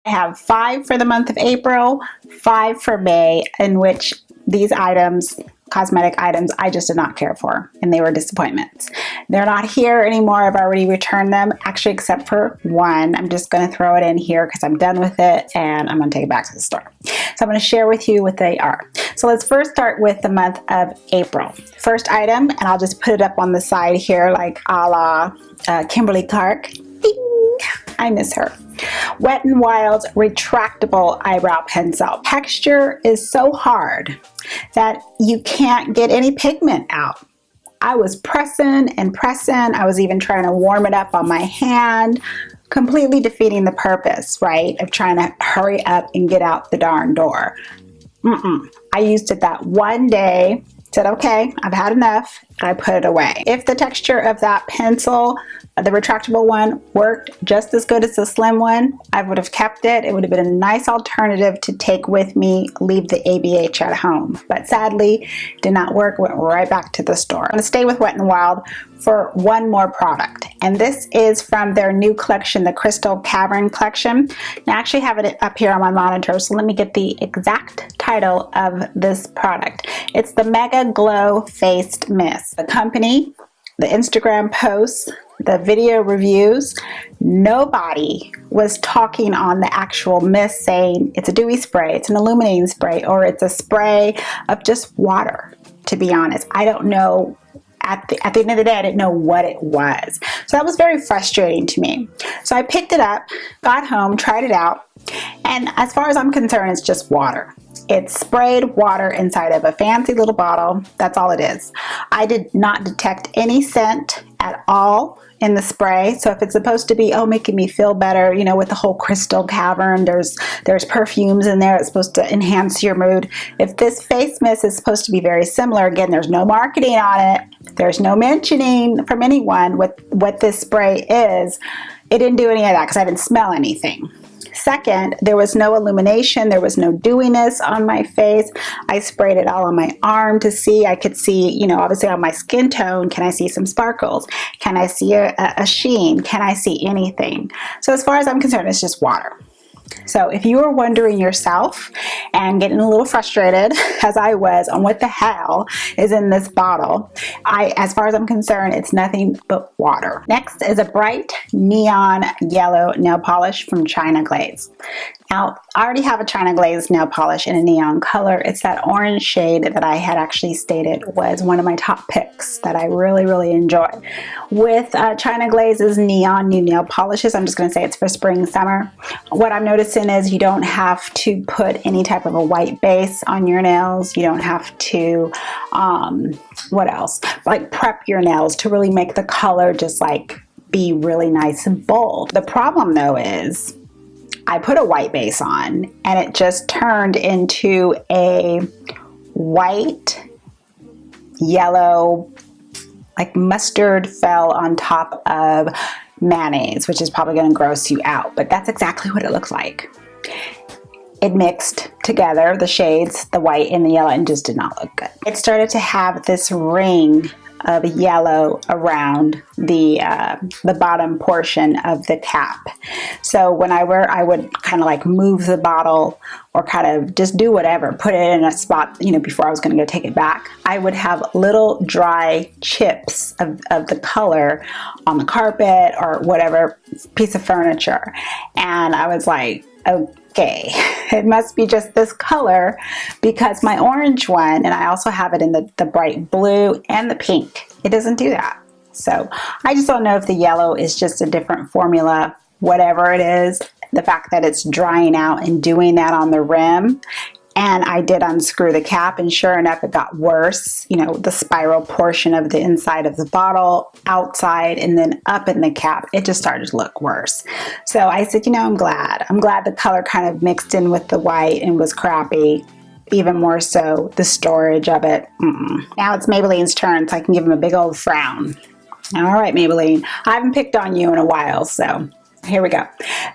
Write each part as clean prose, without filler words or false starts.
I have 5 for the month of April, 5 for May, in which these items, cosmetic items, I just did not care for, and they were disappointments. They're not here anymore. I've already returned them, actually, except for one. I'm just going to throw it in here because I'm done with it and I'm going to take it back to the store. So I'm going to share with you what they are. So let's first start with the month of April. First item, and I'll just put it up on the side here like a la Kimberly Clark. Ding! I miss her. Wet n Wild's retractable eyebrow pencil. Texture is so hard that you can't get any pigment out. I was pressing and pressing. I was even trying to warm it up on my hand, completely defeating the purpose, right, of trying to hurry up and get out the darn door. I used it that one day, said, okay, I've had enough, and I put it away. If the texture of that pencil, the retractable one, worked just as good as the slim one, I would have kept it. It would have been a nice alternative to take with me, leave the ABH at home. But sadly, did not work, went right back to the store. I'm gonna stay with Wet n Wild for one more product. And this is from their new collection, the Crystal Cavern collection. I actually have it up here on my monitor, so let me get the exact title of this product. It's the Mega Glow Faced Mist. The company, the Instagram posts, the video reviews, nobody was talking on the actual mist saying it's a dewy spray, it's an illuminating spray, or it's a spray of just water, to be honest. I don't know. At the end of the day, I didn't know what it was. So that was very frustrating to me. So I picked it up, got home, tried it out, and as far as I'm concerned, it's just water. It's sprayed water inside of a fancy little bottle. That's all it is. I did not detect any scent at all in the spray. So if it's supposed to be, oh, making me feel better, you know, with the whole Crystal Cavern, there's perfumes in there. It's supposed to enhance your mood. If this face mist is supposed to be very similar, again, there's no marketing on it. There's no mentioning from anyone what this spray is. It didn't do any of that because I didn't smell anything. Second, there was no illumination, there was no dewiness on my face. I sprayed it all on my arm to see. I could see, you know, obviously on my skin tone, can I see some sparkles? Can I see a sheen? Can I see anything? So as far as I'm concerned, it's just water. So if you were wondering yourself and getting a little frustrated, as I was, on what the hell is in this bottle, as far as I'm concerned, it's nothing but water. Next is a bright neon yellow nail polish from China Glaze. Now, I already have a China Glaze nail polish in a neon color. It's that orange shade that I had actually stated was one of my top picks that I really, really enjoy. With China Glaze's neon new nail polishes, I'm just going to say it's for spring, summer. What I'm noticing is you don't have to put any type of a white base on your nails. You don't have to, what else? Like prep your nails to really make the color just like be really nice and bold. The problem though is, I put a white base on and it just turned into a white, yellow, like mustard fell on top of mayonnaise, which is probably going to gross you out, but that's exactly what it looks like. It mixed together, the shades, the white and the yellow, and just did not look good. It started to have this ring of yellow around the bottom portion of the cap. So when I would kind of like move the bottle or kind of just do whatever, put it in a spot, you know, before I was going to go take it back, I would have little dry chips of the color on the carpet or whatever piece of furniture. And I was like, okay, it must be just this color, because my orange one, and I also have it in the bright blue and the pink, it doesn't do that. So I just don't know if the yellow is just a different formula, whatever it is. The fact that it's drying out and doing that on the rim. And I did unscrew the cap, and sure enough, it got worse. You know, the spiral portion of the inside of the bottle, outside, and then up in the cap, it just started to look worse. So I said, you know, I'm glad the color kind of mixed in with the white and was crappy. Even more so, the storage of it. Now it's Maybelline's turn, so I can give them a big old frown. All right, Maybelline, I haven't picked on you in a while, so Here we go.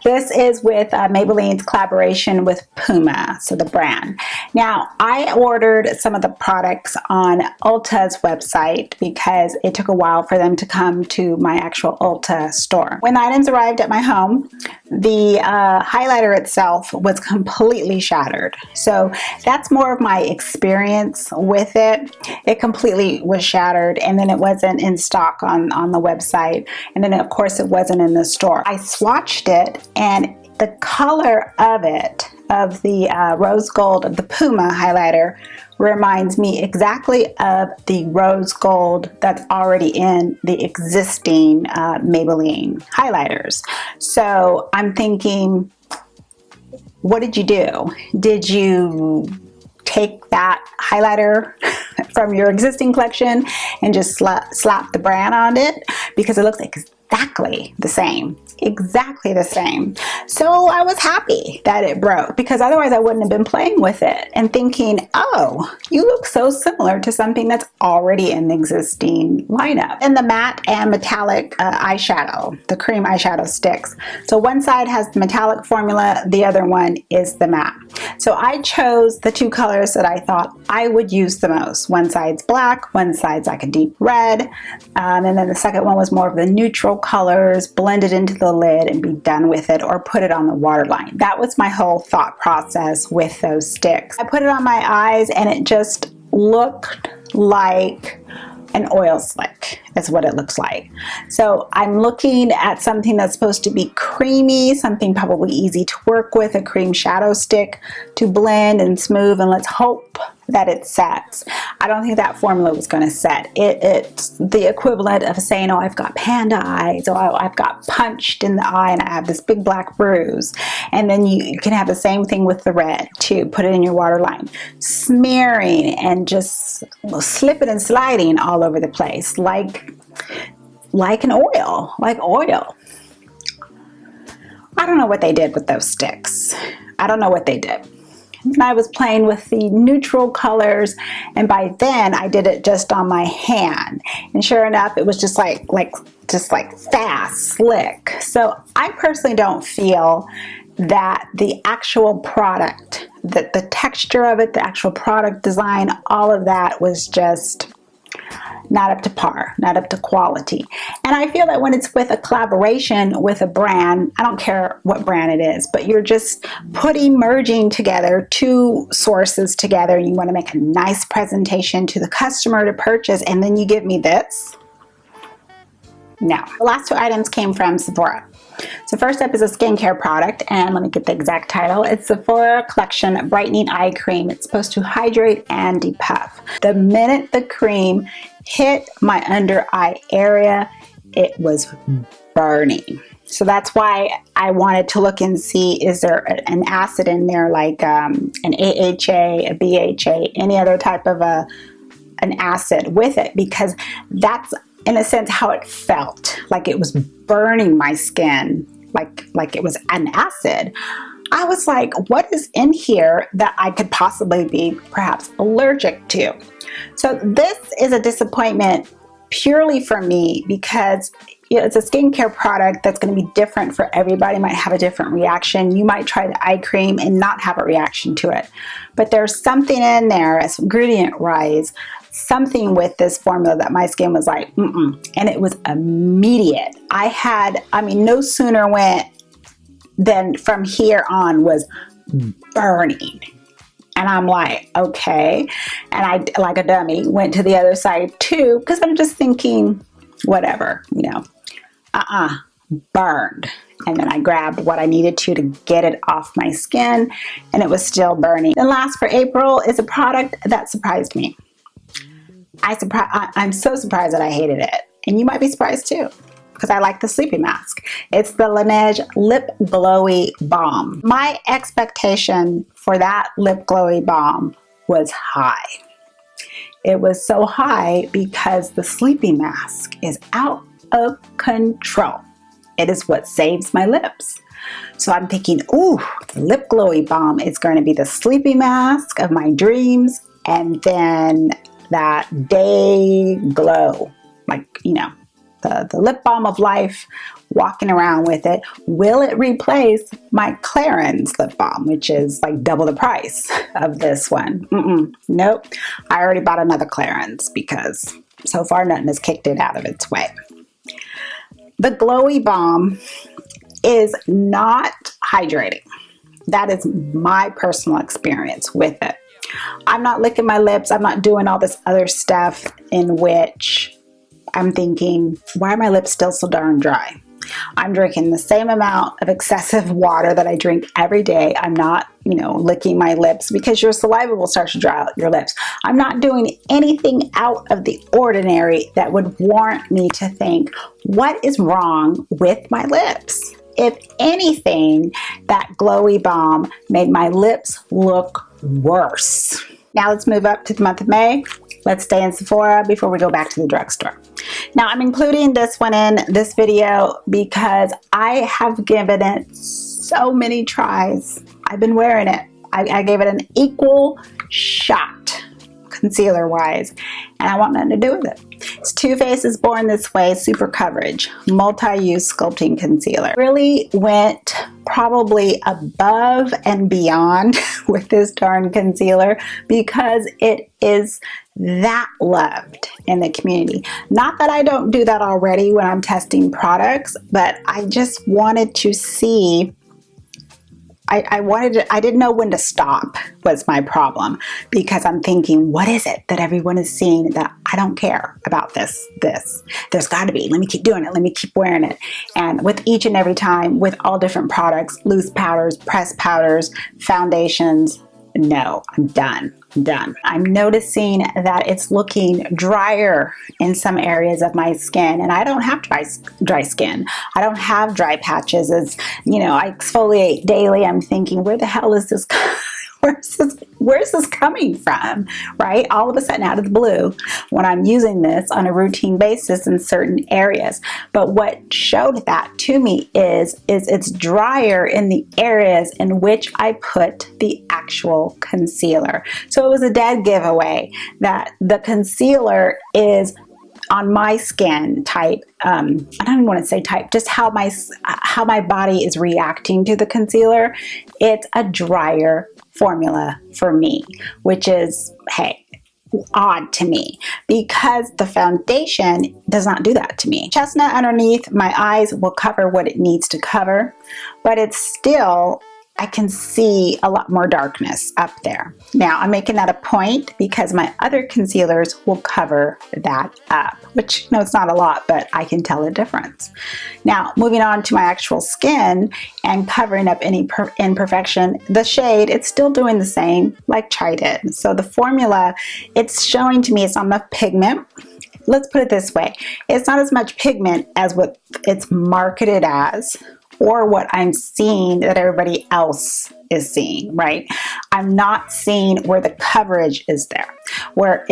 This is with Maybelline's collaboration with Puma, so the brand. Now, I ordered some of the products on Ulta's website because it took a while for them to come to my actual Ulta store. When the items arrived at my home, the highlighter itself was completely shattered. So that's more of my experience with it. It completely was shattered, and then it wasn't in stock on the website, and then of course it wasn't in the store. I swatched it, and the color of it, of the rose gold of the Puma highlighter, reminds me exactly of the rose gold that's already in the existing Maybelline highlighters. So I'm thinking, what did you do? Did you take that highlighter from your existing collection and just slap the brand on it? Because it looks exactly the same. Exactly the same. So I was happy that it broke, because otherwise I wouldn't have been playing with it and thinking, oh, you look so similar to something that's already in the existing lineup. And the matte and metallic eyeshadow, the cream eyeshadow sticks. So one side has the metallic formula, the other one is the matte. So I chose the two colors that I thought I would use the most. One side's black, one side's like a deep red, and then the second one was more of the neutral colors, blended into the lid and be done with it, or put it on the waterline. That was my whole thought process with those sticks. I put it on my eyes and it just looked like an oil slick is what it looks like. So I'm looking at something that's supposed to be creamy, something probably easy to work with, a cream shadow stick to blend and smooth, and let's hope that it sets. I don't think that formula was going to set. It's the equivalent of saying, oh, I've got panda eyes, or I've got punched in the eye and I have this big black bruise. And then you can have the same thing with the red too. Put it in your waterline. Smearing and just slipping and sliding all over the place like an oil, like oil. I don't know what they did with those sticks. I don't know what they did. And I was playing with the neutral colors, and by then I did it just on my hand, and sure enough it was just like fast, slick. So I personally don't feel that the actual product, that the texture of it, the actual product design, all of that was just not up to par, not up to quality. And I feel that when it's with a collaboration with a brand, I don't care what brand it is, but you're just merging together two sources together, and you want to make a nice presentation to the customer to purchase, and then you give me this? No. The last two items came from Sephora. So first up is a skincare product, and let me get the exact title. It's Sephora Collection Brightening Eye Cream. It's supposed to hydrate and depuff. The minute the cream hit my under eye area, it was burning. So that's why I wanted to look and see, is there an acid in there, like an AHA, a BHA, any other type of an acid with it, because that's in a sense how it felt, like it was burning my skin, like it was an acid. I was like, what is in here that I could possibly be perhaps allergic to? So this is a disappointment purely for me, because it's a skincare product that's going to be different for everybody. Might have a different reaction. You might try the eye cream and not have a reaction to it, but there's something in there as ingredient wise, something with this formula that my skin was like, and it was immediate. No sooner went than from here on was burning. And I'm like, okay. And I, like a dummy, went to the other side too, because I'm just thinking, whatever, burned. And then I grabbed what I needed to get it off my skin, and it was still burning. And last for April is a product that surprised me. I'm so surprised that I hated it. And you might be surprised too, because I like the sleepy mask. It's the Laniege Lip Glowy Balm. My expectation for that lip glowy balm was high. It was so high because the sleepy mask is out of control. It is what saves my lips. So I'm thinking, ooh, the lip glowy balm is going to be the sleepy mask of my dreams, and then that day glow, the lip balm of life walking around with it. Will it replace my Clarins lip balm, which is like double the price of this one? Nope. I already bought another Clarins because so far nothing has kicked it out of its way. The Glowy Balm is not hydrating. That is my personal experience with it. I'm not licking my lips. I'm not doing all this other stuff in which I'm thinking, why are my lips still so darn dry? I'm drinking the same amount of excessive water that I drink every day. I'm not, licking my lips because your saliva will start to dry out your lips. I'm not doing anything out of the ordinary that would warrant me to think, what is wrong with my lips? If anything, that Glowy Balm made my lips look worse. Now let's move up to the month of May. Let's stay in Sephora before we go back to the drugstore. Now I'm including this one in this video because I have given it so many tries. I've been wearing it. I gave it an equal shot concealer wise, and I want nothing to do with it. It's Too Faced is Born This Way Super Coverage Multi-Use Sculpting Concealer. Really went probably above and beyond with this darn concealer because it is that loved in the community. Not that I don't do that already when I'm testing products, but I just wanted to see, I didn't know when to stop was my problem, because I'm thinking, what is it that everyone is seeing that I don't care about this? There's got to be. Let me keep doing it. Let me keep wearing it. And with each and every time, with all different products, loose powders, pressed powders, foundations, no, I'm done. I'm noticing that it's looking drier in some areas of my skin, and I don't have dry skin. I don't have dry patches. It's, I exfoliate daily. I'm thinking, where the hell is this? Where's this coming from, right? All of a sudden, out of the blue, when I'm using this on a routine basis in certain areas. But what showed that to me is it's drier in the areas in which I put the actual concealer. So it was a dead giveaway that the concealer is on my skin type. I don't even want to say type, just how my body is reacting to the concealer. It's a drier formula for me, which is, hey, odd to me because the foundation does not do that to me. Chestnut underneath my eyes will cover what it needs to cover, but it's still, I can see a lot more darkness up there. Now I'm making that a point because my other concealers will cover that up, which it's not a lot, but I can tell a difference. Now moving on to my actual skin and covering up any imperfection, the shade, it's still doing the same like Chai did. So the formula, it's showing to me it's not enough pigment. Let's put it this way. It's not as much pigment as what it's marketed as, or what I'm seeing that everybody else is seeing, right? I'm not seeing where the coverage is there, where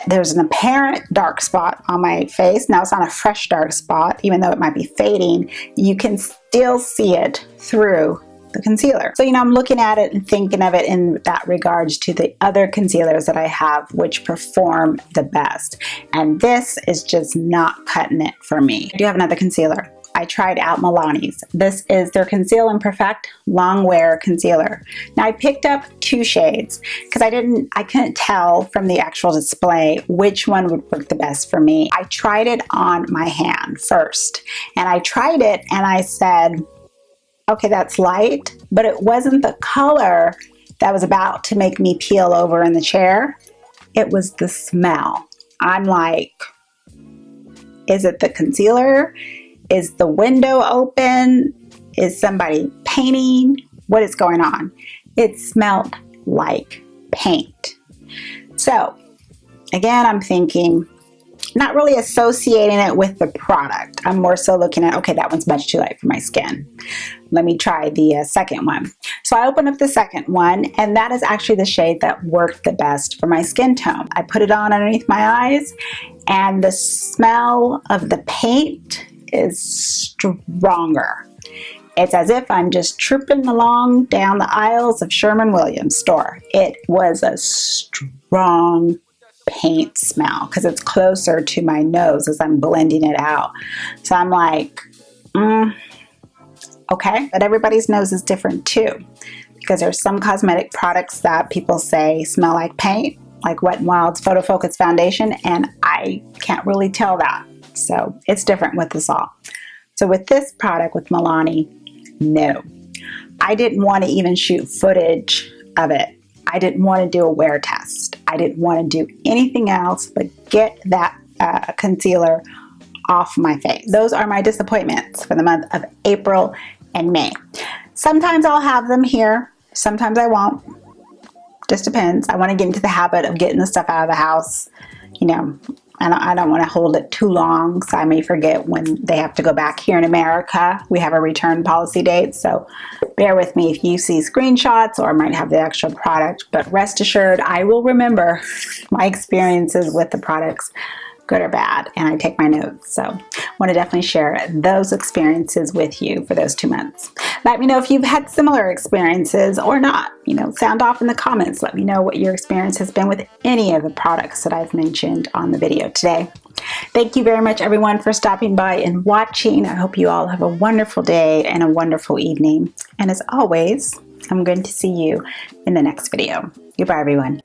there's an apparent dark spot on my face. Now it's not a fresh dark spot, even though it might be fading, you can still see it through the concealer. So, I'm looking at it and thinking of it in that regards to the other concealers that I have, which perform the best. And this is just not cutting it for me. I do have another concealer. I tried out Milani's. This is their Conceal and Perfect Long Wear Concealer. Now I picked up two shades because I couldn't tell from the actual display which one would work the best for me. I tried it on my hand first, and I tried it and I said, okay, that's light, but it wasn't the color that was about to make me peel over in the chair. It was the smell. I'm like, is it the concealer? Is the window open? Is somebody painting? What is going on? It smelled like paint. So again, I'm thinking, not really associating it with the product. I'm more so looking at, okay, that one's much too light for my skin. Let me try the second one. So I opened up the second one, and that is actually the shade that worked the best for my skin tone. I put it on underneath my eyes, and the smell of the paint is stronger. It's as if I'm just trooping along down the aisles of Sherwin-Williams store. It was a strong paint smell because it's closer to my nose as I'm blending it out. So I'm like, Okay, but everybody's nose is different too, because there's some cosmetic products that people say smell like paint, like Wet n Wild's Photo Focus Foundation, and I can't really tell that. So it's different with this all. So with this product, with Milani, no. I didn't want to even shoot footage of it. I didn't want to do a wear test. I didn't want to do anything else but get that concealer off my face. Those are my disappointments for the month of April and May. Sometimes I'll have them here, sometimes I won't. Just depends. I want to get into the habit of getting the stuff out of the house. You know, I don't want to hold it too long, so I may forget when they have to go back. Here in America, we have a return policy date, so bear with me if you see screenshots or might have the actual product, but rest assured I will remember my experiences with the products, good or bad, and I take my notes. So I want to definitely share those experiences with you for those 2 months. Let me know if you've had similar experiences or not. You know, sound off in the comments. Let me know what your experience has been with any of the products that I've mentioned on the video today. Thank you very much, everyone, for stopping by and watching. I hope you all have a wonderful day and a wonderful evening. And as always, I'm going to see you in the next video. Goodbye, everyone.